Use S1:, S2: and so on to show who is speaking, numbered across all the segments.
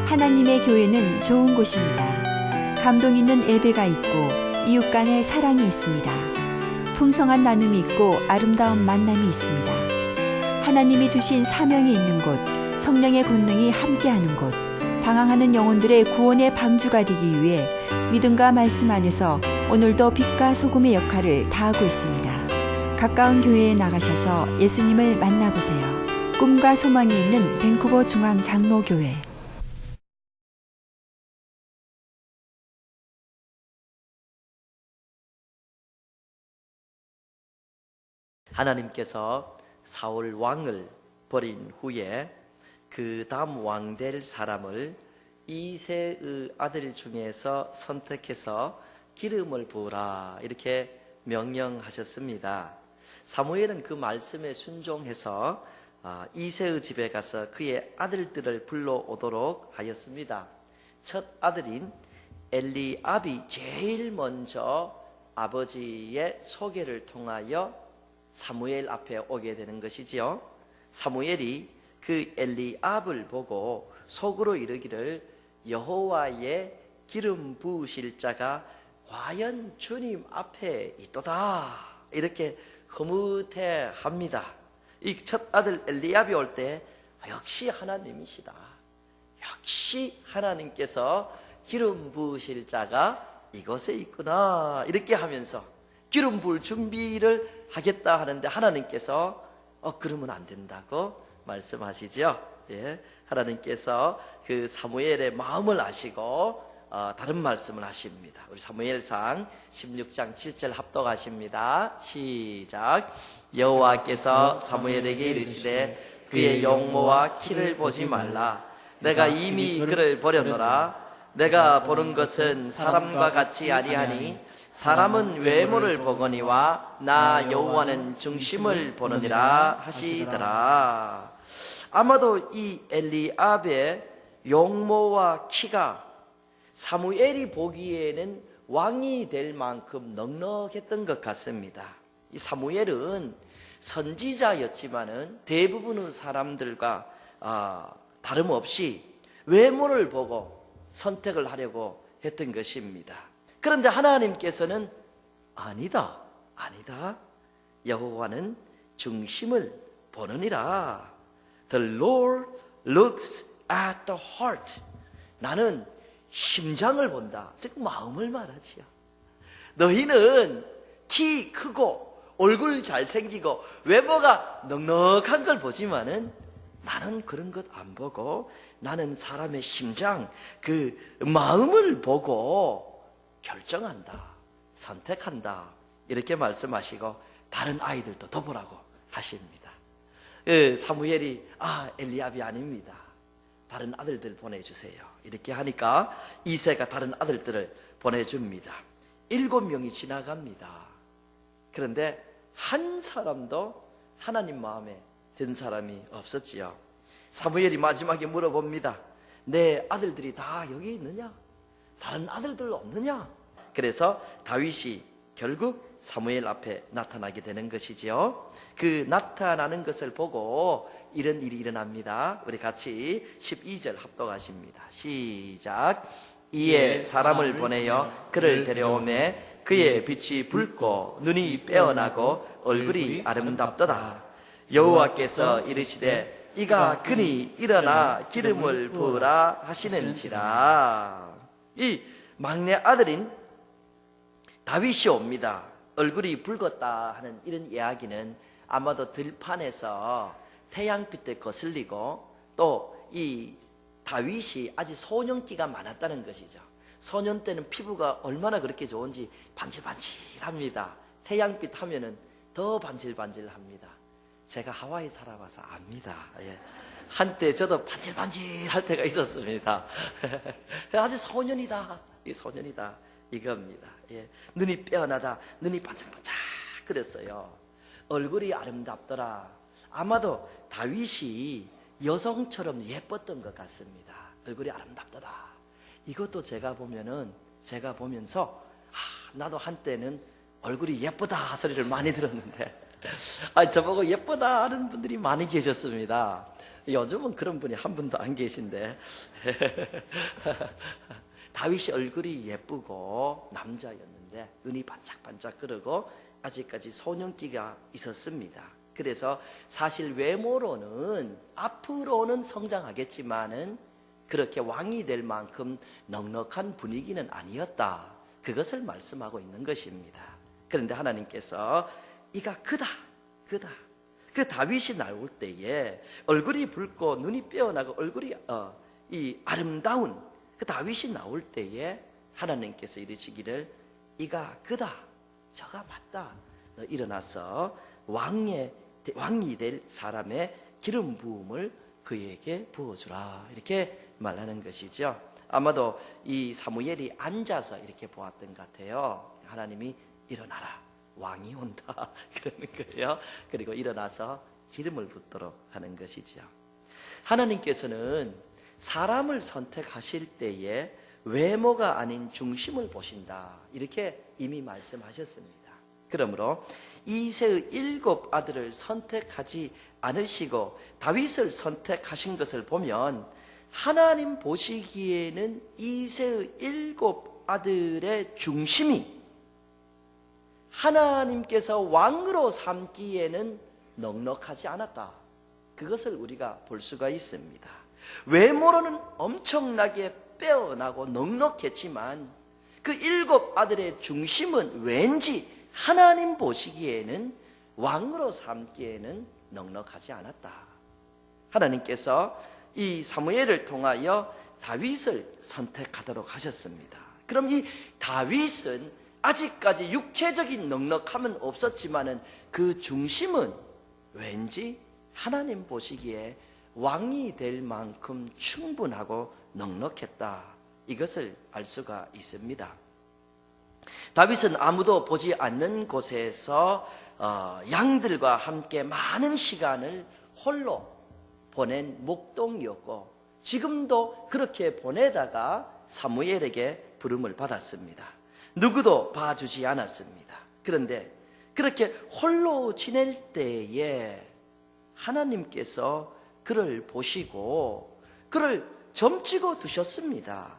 S1: 하나님의 교회는 좋은 곳입니다. 감동 있는 예배가 있고 이웃 간의 사랑이 있습니다. 풍성한 나눔이 있고 아름다운 만남이 있습니다. 하나님이 주신 사명이 있는 곳, 성령의 권능이 함께하는 곳, 방황하는 영혼들의 구원의 방주가 되기 위해 믿음과 말씀 안에서 오늘도 빛과 소금의 역할을 다하고 있습니다. 가까운 교회에 나가셔서 예수님을 만나보세요. 꿈과 소망이 있는 밴쿠버 중앙장로교회.
S2: 하나님께서 사울 왕을 버린 후에 그 다음 왕 될 사람을 이새의 아들 중에서 선택해서 기름을 부으라 이렇게 명령하셨습니다. 사무엘은 그 말씀에 순종해서 이새의 집에 가서 그의 아들들을 불러오도록 하였습니다. 첫 아들인 엘리압이 제일 먼저 아버지의 소개를 통하여 사무엘 앞에 오게 되는 것이지요. 사무엘이 그 엘리압을 보고 속으로 이르기를 여호와의 기름 부으실 자가 과연 주님 앞에 있도다 이렇게 흐뭇해합니다. 이 첫 아들 엘리압이 올 때 역시 하나님이시다, 역시 하나님께서 기름 부으실 자가 이곳에 있구나 이렇게 하면서 기름 부을 준비를 하겠다 하는데 하나님께서 그러면 안 된다고 말씀하시죠. 예, 하나님께서 그 사무엘의 마음을 아시고 다른 말씀을 하십니다. 우리 사무엘상 16장 7절 합독하십니다. 시작. 여호와께서 사무엘에게 이르시되 그의 용모와 키를 보지 말라. 내가 이미 그를 버렸노라. 내가 보는 것은 사람과 같이 아니하니 사람은 외모를 보거니와 나 여호와는 중심을 보느니라 하시더라. 아마도 이 엘리압의 용모와 키가 사무엘이 보기에는 왕이 될 만큼 넉넉했던 것 같습니다. 이 사무엘은 선지자였지만은 대부분의 사람들과 다름없이 외모를 보고 선택을 하려고 했던 것입니다. 그런데 하나님께서는 아니다, 여호와는 중심을 보느니라. The Lord looks at the heart. 나는 심장을 본다, 즉 마음을 말하지요. 너희는 키 크고 얼굴 잘생기고 외모가 넉넉한 걸 보지만은 나는 그런 것 안 보고 나는 사람의 심장, 그 마음을 보고 결정한다, 선택한다 이렇게 말씀하시고 다른 아이들도 더 보라고 하십니다. 사무엘이 엘리압이 아닙니다, 다른 아들들 보내주세요 이렇게 하니까 이새가 다른 아들들을 보내줍니다. 7명이 지나갑니다. 그런데 한 사람도 하나님 마음에 든 사람이 없었지요. 사무엘이 마지막에 물어봅니다. 내 아들들이 다 여기 있느냐? 다른 아들들 없느냐? 그래서 다윗이 결국 사무엘 앞에 나타나게 되는 것이지요. 그 나타나는 것을 보고 이런 일이 일어납니다. 우리 같이 12절 합독하십니다. 시작. 이에 사람을 보내어 그를 데려오매 그의 빛이 붉고 눈이 빼어나고 얼굴이 아름답더라. 여호와께서 이르시되 이가 그니 일어나 기름을 부으라 하시는지라. 이 막내 아들인 다윗이 옵니다. 얼굴이 붉었다 하는 이런 이야기는 아마도 들판에서 태양빛 때 거슬리고 또 이 다윗이 아직 소년기가 많았다는 것이죠. 소년 때는 피부가 얼마나 그렇게 좋은지 반질반질합니다. 태양빛 하면은 더 반질반질합니다. 제가 하와이 살아봐서 압니다. 예. 한때 저도 반질반질할 때가 있었습니다. 아직 소년이다, 이 소년이다 이겁니다. 예. 눈이 빼어나다, 눈이 반짝반짝 그랬어요. 얼굴이 아름답더라. 아마도 다윗이 여성처럼 예뻤던 것 같습니다. 얼굴이 아름답더라. 이것도 제가 보면서 나도 한때는 얼굴이 예쁘다 소리를 많이 들었는데 저보고 예쁘다 하는 분들이 많이 계셨습니다. 요즘은 그런 분이 한 분도 안 계신데. 다윗이 얼굴이 예쁘고 남자였는데 눈이 반짝반짝 끓고 아직까지 소년기가 있었습니다. 그래서 사실 외모로는 앞으로는 성장하겠지만은 그렇게 왕이 될 만큼 넉넉한 분위기는 아니었다. 그것을 말씀하고 있는 것입니다. 그런데 하나님께서 이가 그다. 그 다윗이 나올 때에 얼굴이 붉고 눈이 빼어나고 얼굴이 이 아름다운 그 다윗이 나올 때에 하나님께서 이르시기를 이가 그다. 저가 맞다. 너 일어나서 왕이 될 사람의 기름 부음을 그에게 부어주라. 이렇게 말하는 것이죠. 아마도 이 사무엘이 앉아서 이렇게 보았던 것 같아요. 하나님이 일어나라. 왕이 온다. 그러는 거예요. 그리고 일어나서 기름을 붓도록 하는 것이죠. 하나님께서는 사람을 선택하실 때에 외모가 아닌 중심을 보신다. 이렇게 이미 말씀하셨습니다. 그러므로 이새의 7 아들을 선택하지 않으시고 다윗을 선택하신 것을 보면 하나님 보시기에는 이새의 7 아들의 중심이 하나님께서 왕으로 삼기에는 넉넉하지 않았다. 그것을 우리가 볼 수가 있습니다. 외모로는 엄청나게 빼어나고 넉넉했지만 그 7 아들의 중심은 왠지 하나님 보시기에는 왕으로 삼기에는 넉넉하지 않았다. 하나님께서 이 사무엘을 통하여 다윗을 선택하도록 하셨습니다. 그럼 이 다윗은 아직까지 육체적인 넉넉함은 없었지만은 그 중심은 왠지 하나님 보시기에 왕이 될 만큼 충분하고 넉넉했다. 이것을 알 수가 있습니다. 다윗은 아무도 보지 않는 곳에서 양들과 함께 많은 시간을 홀로 보낸 목동이었고 지금도 그렇게 보내다가 사무엘에게 부름을 받았습니다. 누구도 봐주지 않았습니다. 그런데 그렇게 홀로 지낼 때에 하나님께서 그를 보시고 그를 점찍어 두셨습니다.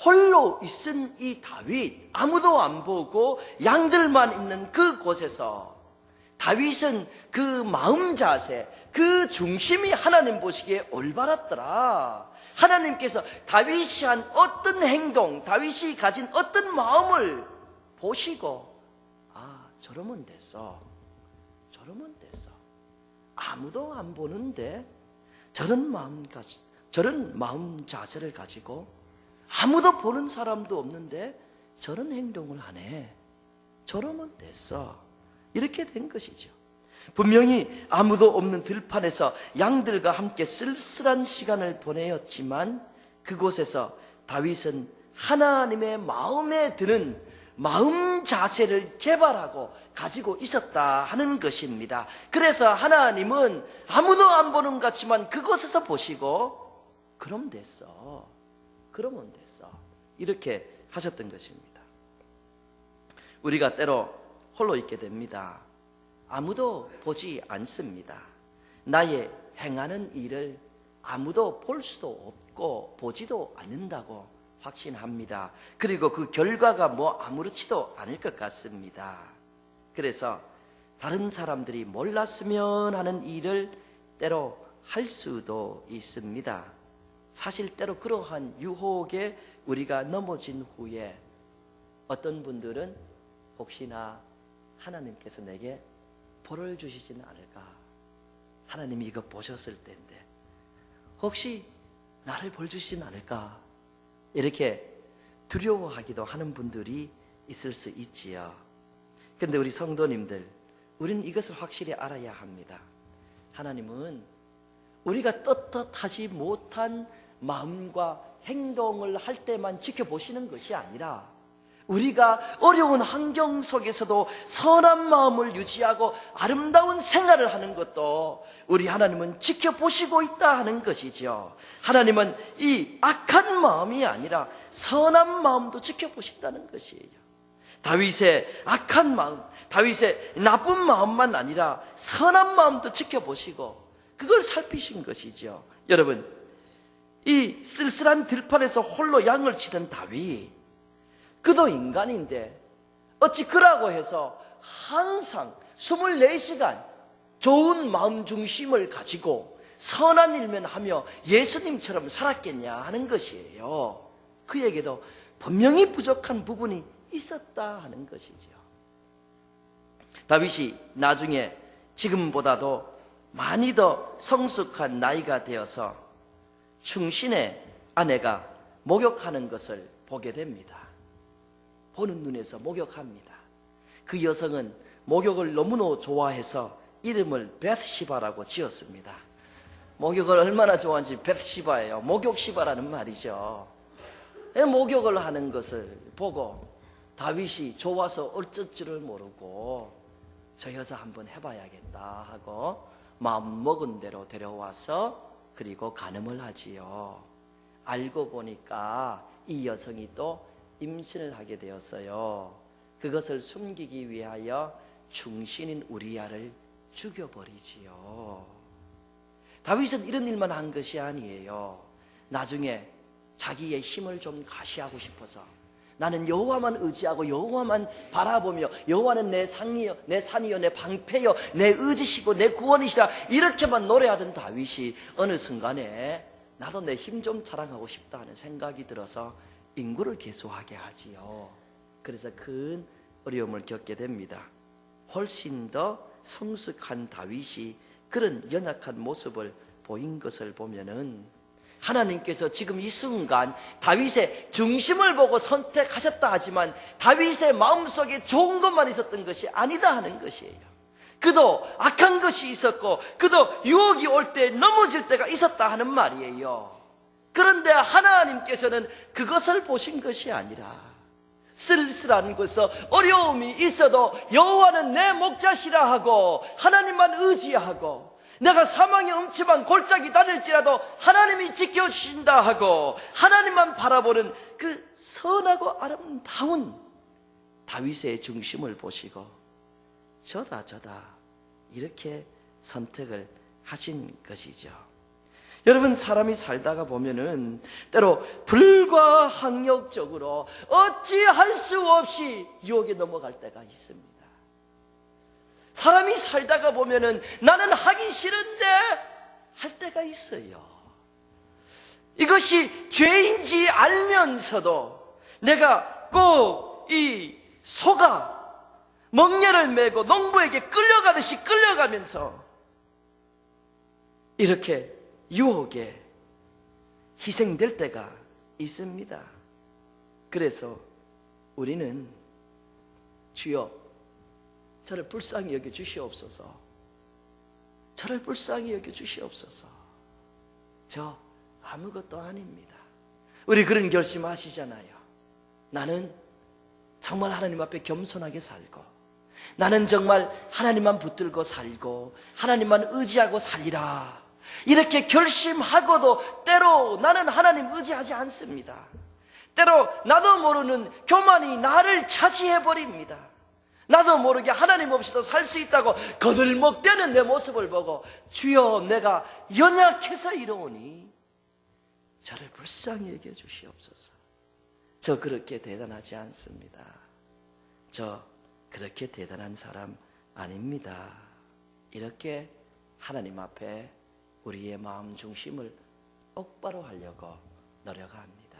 S2: 홀로 있은 이 다윗, 아무도 안 보고 양들만 있는 그곳에서 다윗은 그 마음 자세, 그 중심이 하나님 보시기에 올바랐더라. 하나님께서 다윗이 한 어떤 행동, 다윗이 가진 어떤 마음을 보시고 저러면 됐어. 아무도 안 보는데 저런 마음 자세를 가지고 아무도 보는 사람도 없는데 저런 행동을 하네. 저러면 됐어. 이렇게 된 것이죠. 분명히 아무도 없는 들판에서 양들과 함께 쓸쓸한 시간을 보내었지만 그곳에서 다윗은 하나님의 마음에 드는 마음 자세를 개발하고 가지고 있었다 하는 것입니다. 그래서 하나님은 아무도 안 보는 것 같지만 그곳에서 보시고 그러면 됐어. 이렇게 하셨던 것입니다. 우리가 때로 홀로 있게 됩니다. 아무도 보지 않습니다. 나의 행하는 일을 아무도 볼 수도 없고 보지도 않는다고 확신합니다. 그리고 그 결과가 아무렇지도 않을 것 같습니다. 그래서 다른 사람들이 몰랐으면 하는 일을 때로 할 수도 있습니다. 사실 때로 그러한 유혹에 우리가 넘어진 후에 어떤 분들은 혹시나 하나님께서 내게 벌을 주시지는 않을까? 하나님이 이거 보셨을 때인데 혹시 나를 벌 주시지는 않을까? 이렇게 두려워하기도 하는 분들이 있을 수 있지요. 그런데 우리 성도님들, 우리는 이것을 확실히 알아야 합니다. 하나님은 우리가 떳떳하지 못한 마음과 행동을 할 때만 지켜보시는 것이 아니라 우리가 어려운 환경 속에서도 선한 마음을 유지하고 아름다운 생활을 하는 것도 우리 하나님은 지켜보시고 있다 하는 것이죠. 하나님은 이 악한 마음이 아니라 선한 마음도 지켜보신다는 것이에요. 다윗의 악한 마음, 다윗의 나쁜 마음만 아니라 선한 마음도 지켜보시고 그걸 살피신 것이죠. 여러분, 이 쓸쓸한 들판에서 홀로 양을 치던 다윗, 그도 인간인데 어찌 그라고 해서 항상 24시간 좋은 마음 중심을 가지고 선한 일만 하며 예수님처럼 살았겠냐 하는 것이에요. 그에게도 분명히 부족한 부분이 있었다 하는 것이죠. 다윗이 나중에 지금보다도 많이 더 성숙한 나이가 되어서 충신의 아내가 목욕하는 것을 보게 됩니다. 보는 눈에서 목욕합니다. 그 여성은 목욕을 너무나 좋아해서 이름을 벳시바라고 지었습니다. 목욕을 얼마나 좋아하는지 벳시바예요. 목욕시바라는 말이죠. 목욕을 하는 것을 보고 다윗이 좋아서 어쩔 줄을 모르고 저 여자 한번 해봐야겠다 하고 마음 먹은 대로 데려와서 그리고 간음을 하지요. 알고 보니까 이 여성이 또 임신을 하게 되었어요. 그것을 숨기기 위하여 충신인 우리야를 죽여버리지요. 다윗은 이런 일만 한 것이 아니에요. 나중에 자기의 힘을 좀 가시하고 싶어서 나는 여호와만 의지하고 여호와만 바라보며 여호와는 내 상이요 내 산이요 내 방패요 내 의지시고 내 구원이시라 이렇게만 노래하던 다윗이 어느 순간에 나도 내 힘 좀 자랑하고 싶다 하는 생각이 들어서 인구를 개수하게 하지요. 그래서 큰 어려움을 겪게 됩니다. 훨씬 더 성숙한 다윗이 그런 연약한 모습을 보인 것을 보면은 하나님께서 지금 이 순간 다윗의 중심을 보고 선택하셨다 하지만 다윗의 마음속에 좋은 것만 있었던 것이 아니다 하는 것이에요. 그도 악한 것이 있었고 그도 유혹이 올 때 넘어질 때가 있었다 하는 말이에요. 그런데 하나님께서는 그것을 보신 것이 아니라 쓸쓸한 곳에서 어려움이 있어도 여호와는 내 목자시라 하고 하나님만 의지하고 내가 사망의 음침한 골짜기 다닐지라도 하나님이 지켜주신다 하고 하나님만 바라보는 그 선하고 아름다운 다윗의 중심을 보시고 저다 이렇게 선택을 하신 것이죠. 여러분, 사람이 살다가 보면은 때로 불가항력적으로 어찌할 수 없이 유혹에 넘어갈 때가 있습니다. 사람이 살다가 보면은 나는 하기 싫은데 할 때가 있어요. 이것이 죄인지 알면서도 내가 꼭 이 소가 멍에를 메고 농부에게 끌려가듯이 끌려가면서 이렇게 유혹에 희생될 때가 있습니다. 그래서 우리는 주여 저를 불쌍히 여겨 주시옵소서, 저를 불쌍히 여겨 주시옵소서, 저 아무것도 아닙니다. 우리 그런 결심하시잖아요. 나는 정말 하나님 앞에 겸손하게 살고 나는 정말 하나님만 붙들고 살고 하나님만 의지하고 살리라 이렇게 결심하고도 때로 나는 하나님 의지하지 않습니다. 때로 나도 모르는 교만이 나를 차지해버립니다. 나도 모르게 하나님 없이도 살 수 있다고 거들먹대는 내 모습을 보고 주여 내가 연약해서 이러오니 저를 불쌍히 여겨 주시옵소서. 저 그렇게 대단하지 않습니다. 저 그렇게 대단한 사람 아닙니다. 이렇게 하나님 앞에 우리의 마음 중심을 똑바로 하려고 노력합니다.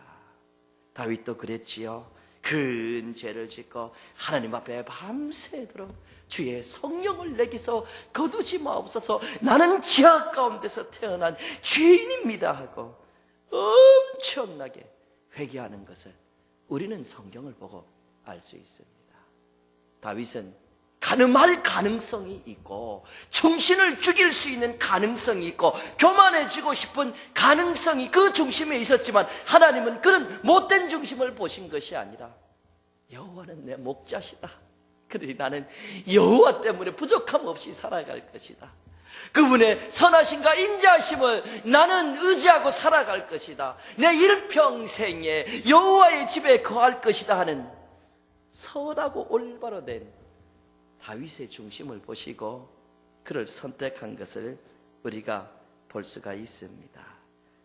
S2: 다윗도 그랬지요. 큰 죄를 짓고 하나님 앞에 밤새도록 주의 성령을 내게서 거두지 마옵소서, 나는 지하 가운데서 태어난 죄인입니다 하고 엄청나게 회개하는 것을 우리는 성경을 보고 알 수 있습니다. 다윗은 간음할 가능성이 있고 충신을 죽일 수 있는 가능성이 있고 교만해지고 싶은 가능성이 그 중심에 있었지만 하나님은 그런 못된 중심을 보신 것이 아니라 여호와는 내 목자시다. 그러니 나는 여호와 때문에 부족함 없이 살아갈 것이다. 그분의 선하심과 인자하심을 나는 의지하고 살아갈 것이다. 내 일평생에 여호와의 집에 거할 것이다 하는 선하고 올바로 된 다윗의 중심을 보시고 그를 선택한 것을 우리가 볼 수가 있습니다.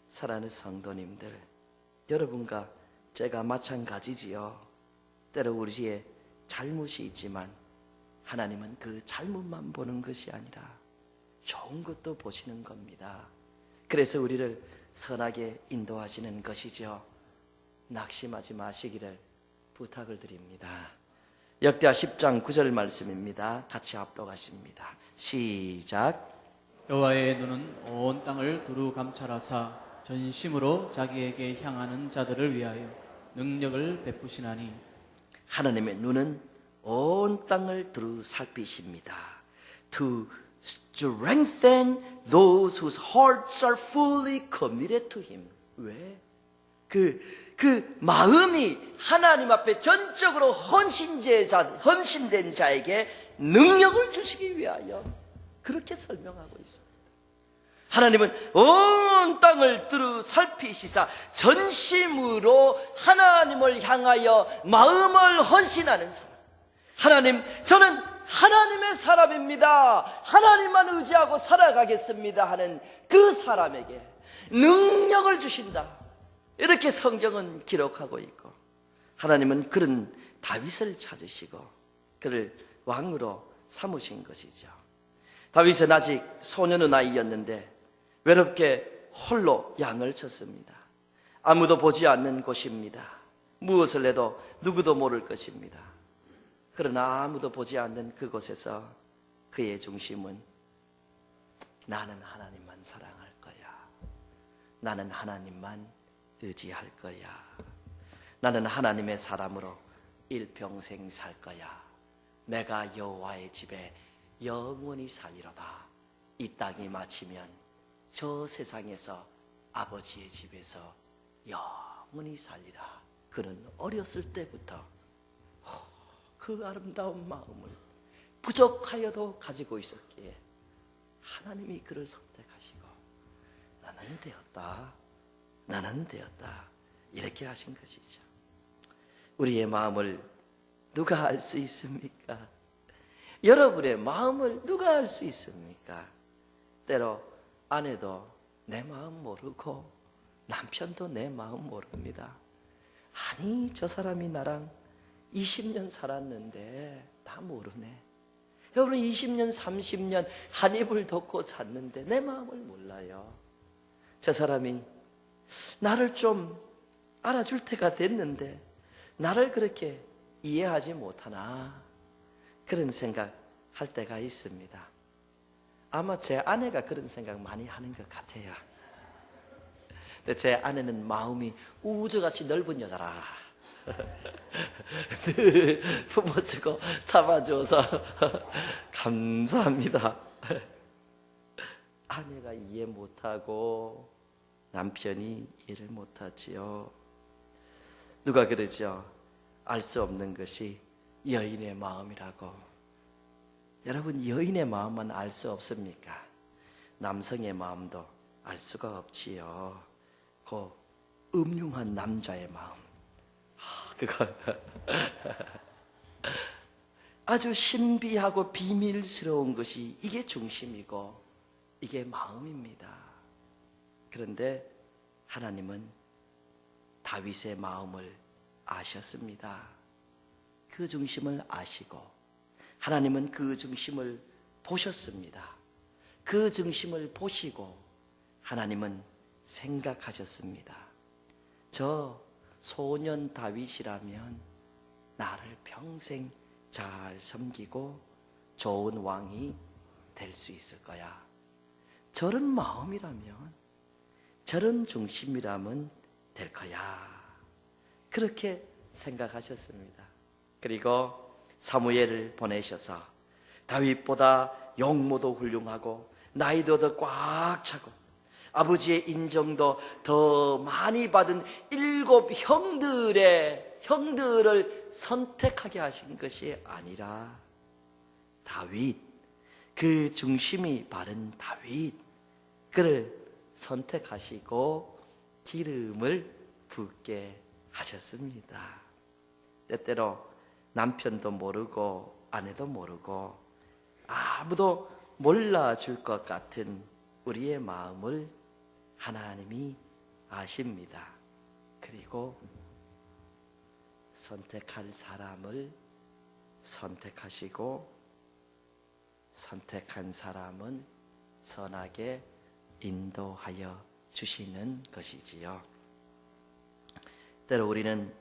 S2: 사랑하는 성도님들, 여러분과 제가 마찬가지지요. 때로 우리의 잘못이 있지만 하나님은 그 잘못만 보는 것이 아니라 좋은 것도 보시는 겁니다. 그래서 우리를 선하게 인도하시는 것이죠. 낙심하지 마시기를 부탁을 드립니다. 역대하 10장 9절 말씀입니다. 같이 합독하십니다. 시작.
S3: 여호와의 눈은 온 땅을 두루 감찰하사 전심으로 자기에게 향하는 자들을 위하여 능력을 베푸시나니.
S2: 하나님의 눈은 온 땅을 두루 살피십니다. To strengthen those whose hearts are fully committed to Him. 왜? 그 마음이 하나님 앞에 전적으로 헌신된 자에게 능력을 주시기 위하여 그렇게 설명하고 있습니다. 하나님은 온 땅을 두루 살피시사 전심으로 하나님을 향하여 마음을 헌신하는 사람. 하나님, 저는 하나님의 사람입니다. 하나님만 의지하고 살아가겠습니다 하는 그 사람에게 능력을 주신다. 이렇게 성경은 기록하고 있고, 하나님은 그런 다윗을 찾으시고 그를 왕으로 삼으신 것이죠. 다윗은 아직 소년의 나이였는데 외롭게 홀로 양을 쳤습니다. 아무도 보지 않는 곳입니다. 무엇을 해도 누구도 모를 것입니다. 그러나 아무도 보지 않는 그곳에서 그의 중심은 나는 하나님만 사랑할 거야. 나는 하나님만 의지할 거야. 나는 하나님의 사람으로 일평생 살 거야. 내가 여호와의 집에 영원히 살리로다. 이 땅이 마치면 저 세상에서 아버지의 집에서 영원히 살리라. 그는 어렸을 때부터 그 아름다운 마음을 부족하여도 가지고 있었기에 하나님이 그를 선택하시고 나는 되었다 이렇게 하신 것이죠. 우리의 마음을 누가 알 수 있습니까? 여러분의 마음을 누가 알 수 있습니까? 때로 아내도 내 마음 모르고 남편도 내 마음 모릅니다. 아니, 저 사람이 나랑 20년 살았는데 다 모르네. 여러분 20년 30년 한 입을 덮고 잤는데 내 마음을 몰라요. 저 사람이 나를 좀 알아줄 때가 됐는데 나를 그렇게 이해하지 못하나, 그런 생각 할 때가 있습니다. 아마 제 아내가 그런 생각 많이 하는 것 같아요. 근데 제 아내는 마음이 우주같이 넓은 여자라. 늘 품어주고 참아줘서 감사합니다. 아내가 이해 못하고 남편이 이해를 못하지요. 누가 그러죠? 알 수 없는 것이 여인의 마음이라고. 여러분, 여인의 마음만 알 수 없습니까? 남성의 마음도 알 수가 없지요. 그 음흉한 남자의 마음, 그거 아주 신비하고 비밀스러운 것이 이게 중심이고 이게 마음입니다. 그런데 하나님은 다윗의 마음을 아셨습니다. 그 중심을 아시고 하나님은 그 중심을 보셨습니다. 그 중심을 보시고 하나님은 생각하셨습니다. 저 소년 다윗이라면 나를 평생 잘 섬기고 좋은 왕이 될 수 있을 거야. 저런 마음이라면, 저런 중심이라면 될 거야. 그렇게 생각하셨습니다. 그리고 사무엘을 보내셔서 다윗보다 용모도 훌륭하고 나이도 더 꽉 차고 아버지의 인정도 더 많이 받은 7 형들을 선택하게 하신 것이 아니라 다윗, 그 중심이 바른 다윗, 그를 선택하시고 기름을 붓게 하셨습니다. 때때로 남편도 모르고 아내도 모르고 아무도 몰라줄 것 같은 우리의 마음을 하나님이 아십니다. 그리고 선택할 사람을 선택하시고 선택한 사람은 선하게 인도하여 주시는 것이지요. 때로 우리는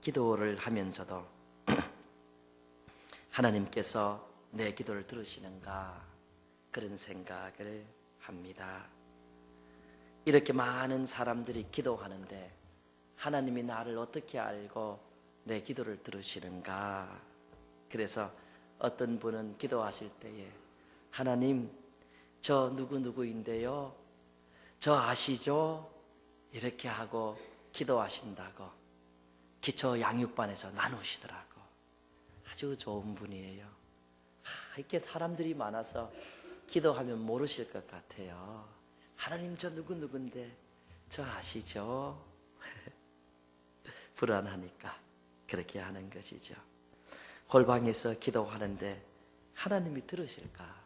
S2: 기도를 하면서도 하나님께서 내 기도를 들으시는가 그런 생각을 합니다. 이렇게 많은 사람들이 기도하는데 하나님이 나를 어떻게 알고 내 기도를 들으시는가? 그래서 어떤 분은 기도하실 때에 하나님 저 누구누구인데요, 저 아시죠? 이렇게 하고 기도하신다고 기초 양육반에서 나누시더라고. 아주 좋은 분이에요. 이렇게 사람들이 많아서 기도하면 모르실 것 같아요. 하나님 저 누구누구인데 저 아시죠? 불안하니까 그렇게 하는 것이죠. 골방에서 기도하는데 하나님이 들으실까?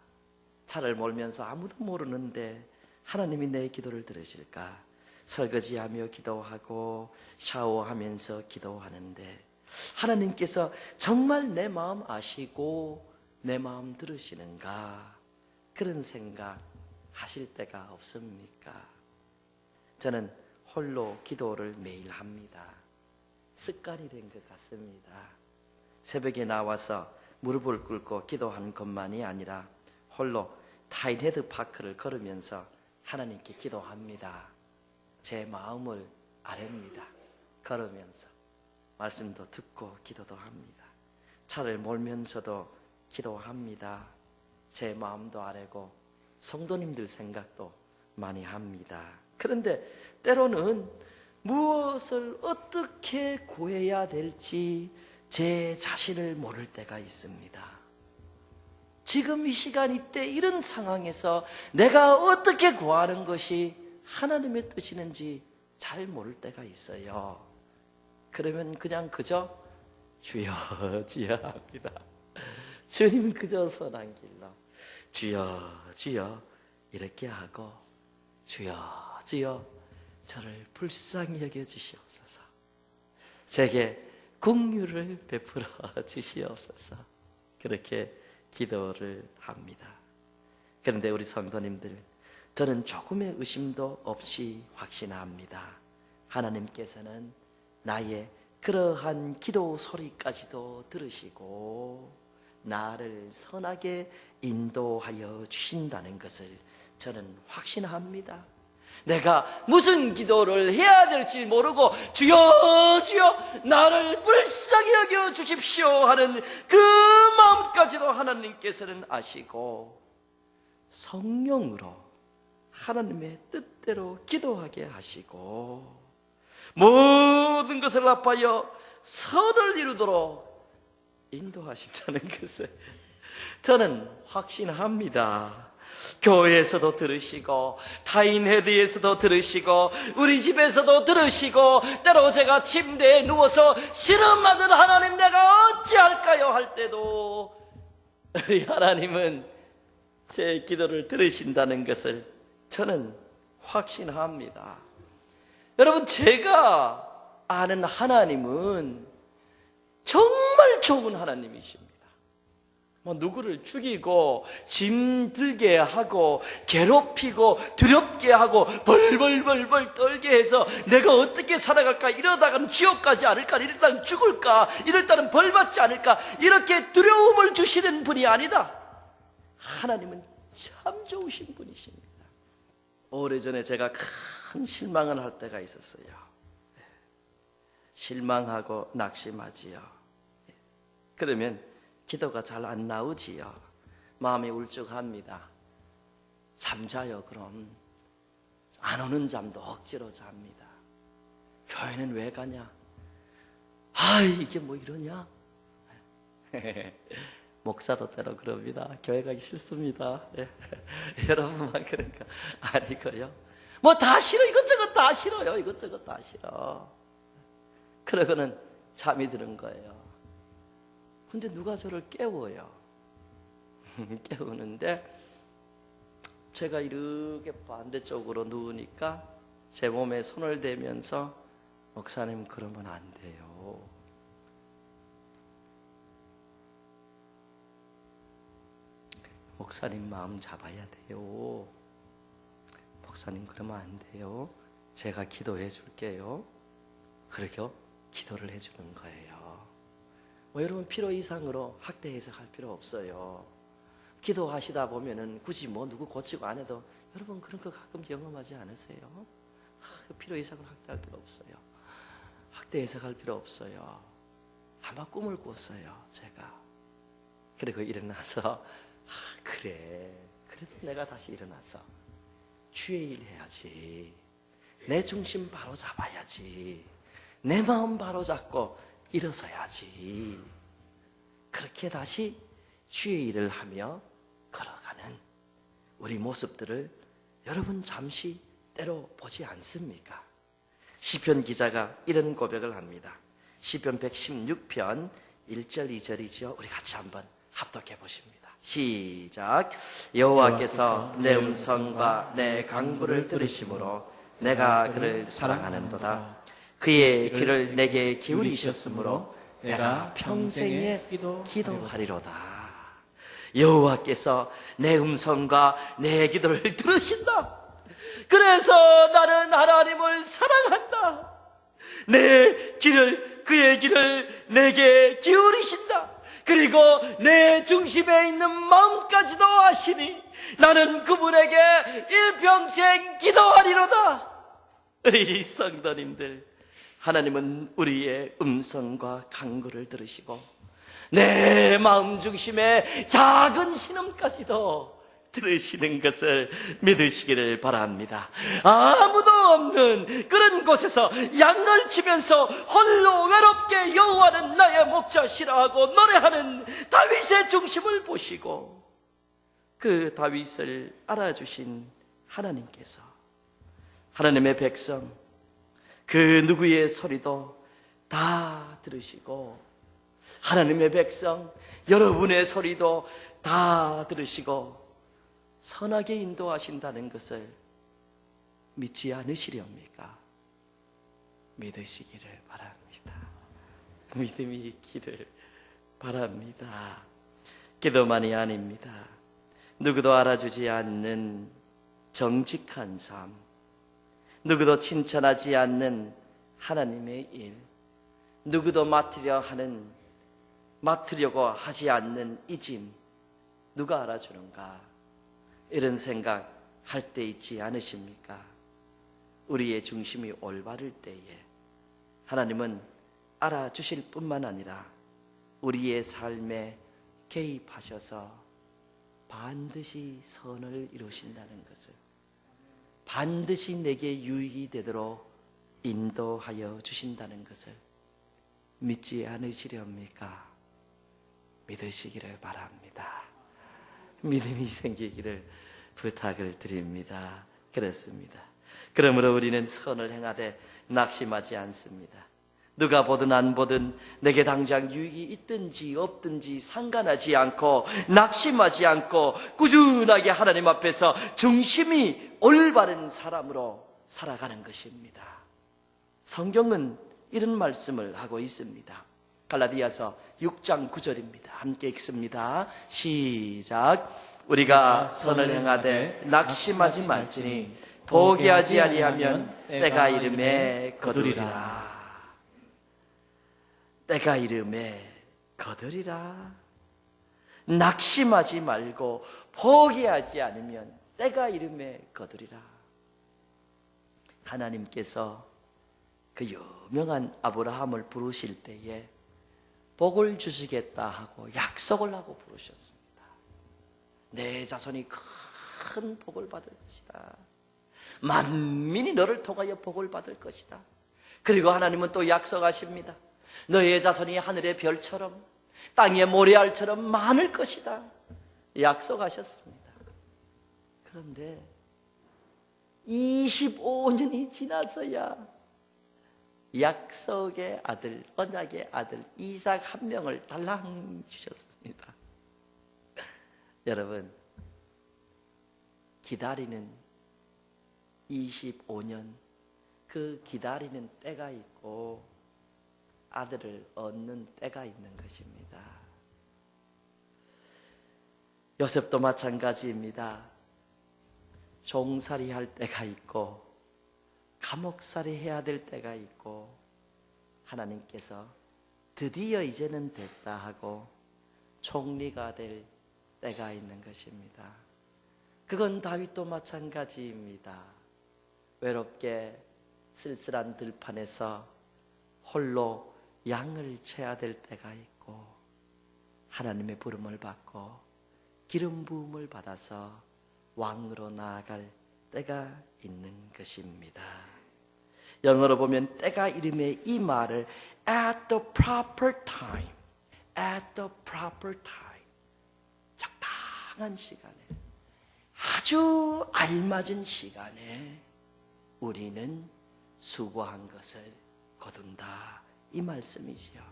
S2: 차를 몰면서 아무도 모르는데 하나님이 내 기도를 들으실까? 설거지하며 기도하고 샤워하면서 기도하는데 하나님께서 정말 내 마음 아시고 내 마음 들으시는가? 그런 생각 하실 때가 없습니까? 저는 홀로 기도를 매일 합니다. 습관이 된 것 같습니다. 새벽에 나와서 무릎을 꿇고 기도한 것만이 아니라 홀로 타인헤드 파크를 걸으면서 하나님께 기도합니다. 제 마음을 아렵니다. 걸으면서 말씀도 듣고 기도도 합니다. 차를 몰면서도 기도합니다. 제 마음도 아뢰고 성도님들 생각도 많이 합니다. 그런데 때로는 무엇을 어떻게 구해야 될지 제 자신을 모를 때가 있습니다. 지금 이 시간 이때 이런 상황에서 내가 어떻게 구하는 것이 하나님의 뜻이는지 잘 모를 때가 있어요. 그러면 그냥 그저 주여 주여 합니다. 주님 그저 선한 길로 주여 주여 이렇게 하고 주여 주여 저를 불쌍히 여겨 주시옵소서. 제게 긍휼을 베풀어 주시옵소서. 그렇게 기도를 합니다. 그런데 우리 성도님들, 저는 조금의 의심도 없이 확신합니다. 하나님께서는 나의 그러한 기도 소리까지도 들으시고 나를 선하게 인도하여 주신다는 것을 저는 확신합니다. 내가 무슨 기도를 해야 될지 모르고 주여 주여 나를 불쌍히 여겨 주십시오 하는 그 마음까지도 하나님께서는 아시고 성령으로 하나님의 뜻대로 기도하게 하시고 모든 것을 합하여 선을 이루도록 인도하신다는 것을 저는 확신합니다. 교회에서도 들으시고 타인헤드에서도 들으시고 우리 집에서도 들으시고 때로 제가 침대에 누워서 신음하듯 하나님 내가 어찌할까요 할 때도 우리 하나님은 제 기도를 들으신다는 것을 저는 확신합니다. 여러분, 제가 아는 하나님은 정말 좋은 하나님이십니다. 누구를 죽이고 짐 들게 하고 괴롭히고 두렵게 하고 벌벌벌벌 떨게 해서 내가 어떻게 살아갈까, 이러다가는 지옥 가지 않을까, 이러다가는 죽을까, 이럴 때는 벌 받지 않을까, 이렇게 두려움을 주시는 분이 아니다. 하나님은 참 좋으신 분이십니다. 오래전에 제가 큰 실망을 할 때가 있었어요. 실망하고 낙심하지요. 그러면 기도가 잘 안 나오지요. 마음이 울적합니다. 잠자요. 그럼 안 오는 잠도 억지로 잡니다. 교회는 왜 가냐? 이게 뭐 이러냐? 목사도 때로 그럽니다. 교회 가기 싫습니다. 여러분만 그런 거 아니고요. 뭐 다 싫어, 이것저것 다 싫어요. 이것저것 다 싫어. 그러고는 잠이 드는 거예요. 근데 누가 저를 깨워요. 깨우는데 제가 이렇게 반대쪽으로 누우니까 제 몸에 손을 대면서 목사님 그러면 안 돼요. 목사님 마음 잡아야 돼요. 목사님 그러면 안 돼요. 제가 기도해 줄게요. 그렇게 기도를 해주는 거예요. 여러분 필요 이상으로 학대 해석할 필요 없어요. 기도하시다 보면은 굳이 누구 고치고 안 해도 여러분 그런 거 가끔 경험하지 않으세요? 필요 이상으로 학대할 필요 없어요. 학대 해석할 필요 없어요. 아마 꿈을 꿨어요, 제가. 그리고 일어나서 그래도 내가 다시 일어나서 주의 일 해야지. 내 중심 바로 잡아야지. 내 마음 바로 잡고 일어서야지. 그렇게 다시 주의 일을 하며 걸어가는 우리 모습들을 여러분 잠시 때로 보지 않습니까? 시편 기자가 이런 고백을 합니다. 시편 116편 1절 2절이죠. 우리 같이 한번 합독해 보십니다. 시작. 여호와께서 내 음성과 내 간구를 들으심으로 내가 그를 사랑하는도다. 그의 귀를 내게 기울이셨으므로 내가 평생에 기도하리로다. 여호와께서 내 음성과 내 기도를 들으신다. 그래서 나는 하나님을 사랑한다. 그의 귀를 내게 기울이신다. 그리고 내 중심에 있는 마음까지도 아시니 나는 그분에게 일평생 기도하리로다. 우리 성도님들, 하나님은 우리의 음성과 간구를 들으시고 내 마음 중심의 작은 신음까지도 들으시는 것을 믿으시기를 바랍니다. 아무도 없는 그런 곳에서 양을 치면서 홀로 외롭게 여호와는 나의 목자시라 하고 노래하는 다윗의 중심을 보시고 그 다윗을 알아주신 하나님께서 하나님의 백성 그 누구의 소리도 다 들으시고 하나님의 백성 여러분의 소리도 다 들으시고 선하게 인도하신다는 것을 믿지 않으시렵니까? 믿으시기를 바랍니다. 믿음이 있기를 바랍니다. 기도만이 아닙니다. 누구도 알아주지 않는 정직한 삶, 누구도 칭찬하지 않는 하나님의 일, 누구도 맡으려고 하지 않는 이 짐, 누가 알아주는가? 이런 생각 할 때 있지 않으십니까? 우리의 중심이 올바를 때에 하나님은 알아주실 뿐만 아니라 우리의 삶에 개입하셔서 반드시 선을 이루신다는 것을, 반드시 내게 유익이 되도록 인도하여 주신다는 것을 믿지 않으시렵니까? 믿으시기를 바랍니다. 믿음이 생기기를 부탁을 드립니다. 그렇습니다. 그러므로 우리는 선을 행하되 낙심하지 않습니다. 누가 보든 안 보든 내게 당장 유익이 있든지 없든지 상관하지 않고 낙심하지 않고 꾸준하게 하나님 앞에서 중심이 올바른 사람으로 살아가는 것입니다. 성경은 이런 말씀을 하고 있습니다. 갈라디아서 6장 9절입니다. 함께 읽습니다. 시작. 우리가 선을 행하되 낙심하지 말지니 포기하지 아니하면 때가 이름에 거두리라. 때가 이름에 거두리라. 낙심하지 말고 포기하지 않으면 때가 이름에 거두리라. 하나님께서 그 유명한 아브라함을 부르실 때에 복을 주시겠다 하고 약속을 하고 부르셨습니다. 내 자손이 큰 복을 받을 것이다. 만민이 너를 통하여 복을 받을 것이다. 그리고 하나님은 또 약속하십니다. 너의 자손이 하늘의 별처럼 땅의 모래알처럼 많을 것이다. 약속하셨습니다. 그런데 25년이 지나서야 약속의 아들, 언약의 아들 이삭 한 명을 달랑 주셨습니다. 여러분, 기다리는 25년, 그 기다리는 때가 있고 아들을 얻는 때가 있는 것입니다. 요셉도 마찬가지입니다. 종살이 할 때가 있고 감옥살이 해야 될 때가 있고, 하나님께서 드디어 이제는 됐다 하고 총리가 될 때가 있는 것입니다. 그건 다윗도 마찬가지입니다. 외롭게 쓸쓸한 들판에서 홀로 양을 쳐야 될 때가 있고, 하나님의 부름을 받고 기름 부음을 받아서 왕으로 나아갈 때가 있는 것입니다. 영어로 보면 때가 이름의 이 말을 at the proper time, at the proper time, 적당한 시간에, 아주 알맞은 시간에 우리는 수고한 것을 거둔다, 이 말씀이지요.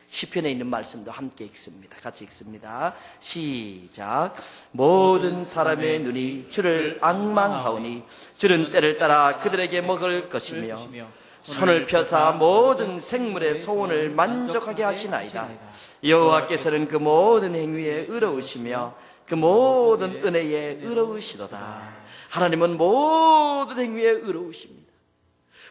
S2: 시편에 있는 말씀도 함께 읽습니다. 같이 읽습니다. 시작. 모든 사람의 눈이 주를 앙망하오니 주는 때를 따라 그들에게 먹을 것이며 손을 펴사 모든 생물의 소원을 만족하게 하시나이다. 여호와께서는 그 모든 행위에 의로우시며 그 모든 은혜에 의로우시도다. 하나님은 모든 행위에 의로우십니다.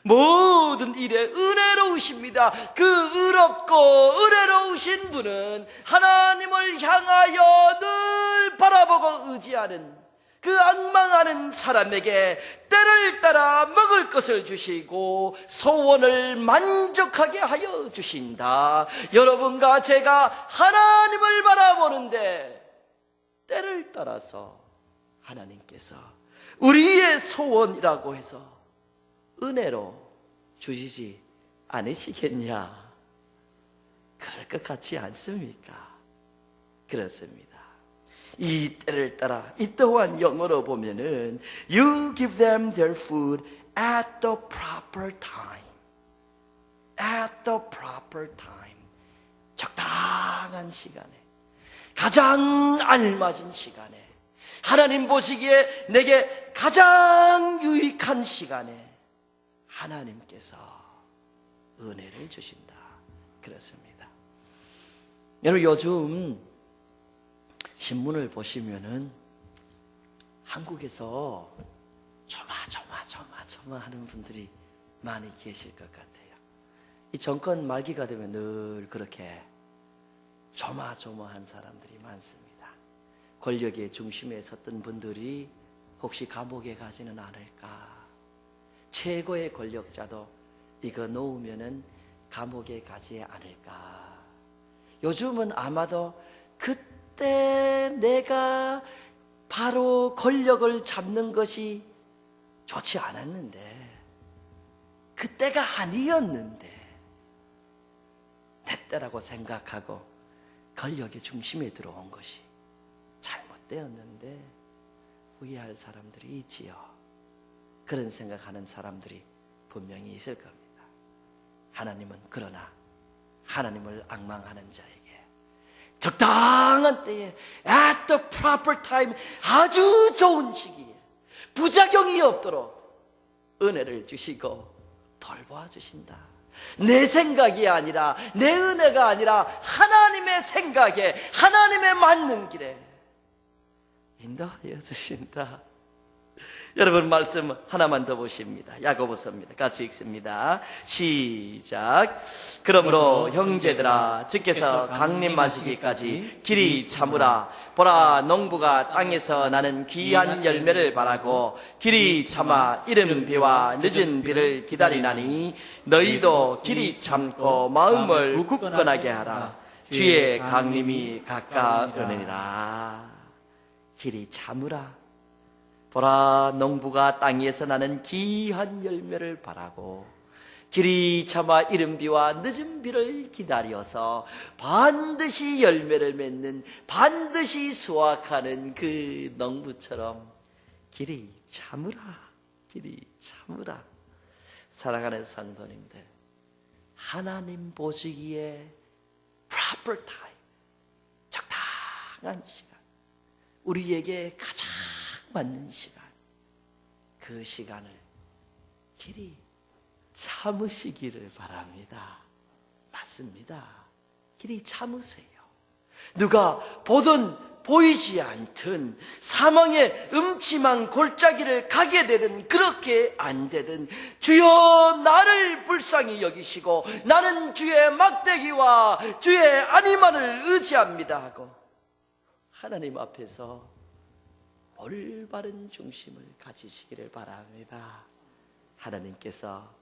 S2: 모든 일에 은혜로우십니다. 그 의롭고 은혜로우신 분은 하나님을 향하여 늘 바라보고 의지하는 그 앙망하는 사람에게 때를 따라 먹을 것을 주시고 소원을 만족하게 하여 주신다. 여러분과 제가 하나님을 바라보는데 때를 따라서 하나님께서 우리의 소원이라고 해서 은혜로 주시지 않으시겠냐? 그럴 것 같지 않습니까? 그렇습니다. 이 때를 따라, 이 또한 영어로 보면은 You give them their food at the proper time. At the proper time. 적당한 시간에, 가장 알맞은 시간에, 하나님 보시기에 내게 가장 유익한 시간에 하나님께서 은혜를 주신다. 그렇습니다. 여러분, 요즘 신문을 보시면은 한국에서 조마조마하는 분들이 많이 계실 것 같아요. 이 정권 말기가 되면 늘 그렇게 조마조마한 사람들이 많습니다. 권력의 중심에 섰던 분들이 혹시 감옥에 가지는 않을까? 최고의 권력자도 이거 놓으면은 감옥에 가지 않을까? 요즘은 아마도 그때 내가 바로 권력을 잡는 것이 좋지 않았는데, 그때가 아니었는데 내 때라고 생각하고 권력의 중심에 들어온 것이 잘못되었는데 후회할 사람들이 있지요. 그런 생각하는 사람들이 분명히 있을 겁니다. 하나님은 그러나 하나님을 앙망하는 자에게 적당한 때에 at the proper time, 아주 좋은 시기에 부작용이 없도록 은혜를 주시고 돌보아 주신다. 내 생각이 아니라, 내 은혜가 아니라 하나님의 생각에, 하나님의 맞는 길에 인도하여 주신다. 여러분, 말씀 하나만 더 보십니다. 야고보서입니다. 같이 읽습니다. 시작. 그러므로 형제들아, 주께서 강림하시기까지 길이 참으라. 보라, 농부가 땅에서 나는 귀한 열매를 바라고 길이 참아 이른 비와 늦은 비를 기다리나니, 너희도 길이 참고 마음을 굳건하게 하라. 주의 강림이 가까우니라. 길이 참으라. 보라, 농부가 땅에서 나는 귀한 열매를 바라고 길이 참아 이른 비와 늦은 비를 기다려서 반드시 열매를 맺는, 반드시 수확하는 그 농부처럼 길이 참으라. 길이 참으라. 사랑하는 성도님들, 하나님 보시기에 proper time, 적당한 시간, 우리에게 가장 맞는 시간, 그 시간을 길이 참으시기를 바랍니다. 맞습니다. 길이 참으세요. 누가 보든 보이지 않든 사망의 음침한 골짜기를 가게 되든 그렇게 안 되든 주여 나를 불쌍히 여기시고 나는 주의 막대기와 주의 안위만을 의지합니다 하고 하나님 앞에서 올바른 중심을 가지시기를 바랍니다. 하나님께서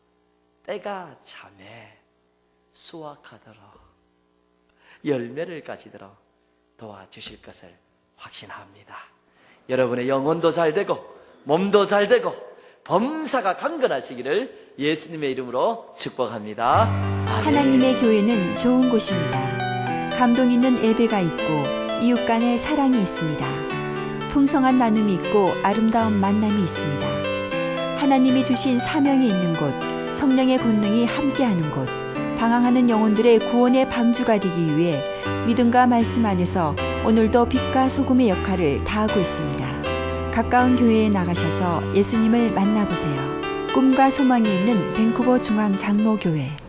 S2: 때가 참에 수확하도록 열매를 가지도록 도와주실 것을 확신합니다. 여러분의 영혼도 잘 되고 몸도 잘 되고 범사가 강건하시기를 예수님의 이름으로 축복합니다. 아멘.
S1: 하나님의 교회는 좋은 곳입니다. 감동 있는 예배가 있고 이웃 간의 사랑이 있습니다. 풍성한 나눔이 있고 아름다운 만남이 있습니다. 하나님이 주신 사명이 있는 곳, 성령의 권능이 함께하는 곳, 방황하는 영혼들의 구원의 방주가 되기 위해 믿음과 말씀 안에서 오늘도 빛과 소금의 역할을 다하고 있습니다. 가까운 교회에 나가셔서 예수님을 만나보세요. 꿈과 소망이 있는 밴쿠버 중앙 장로교회.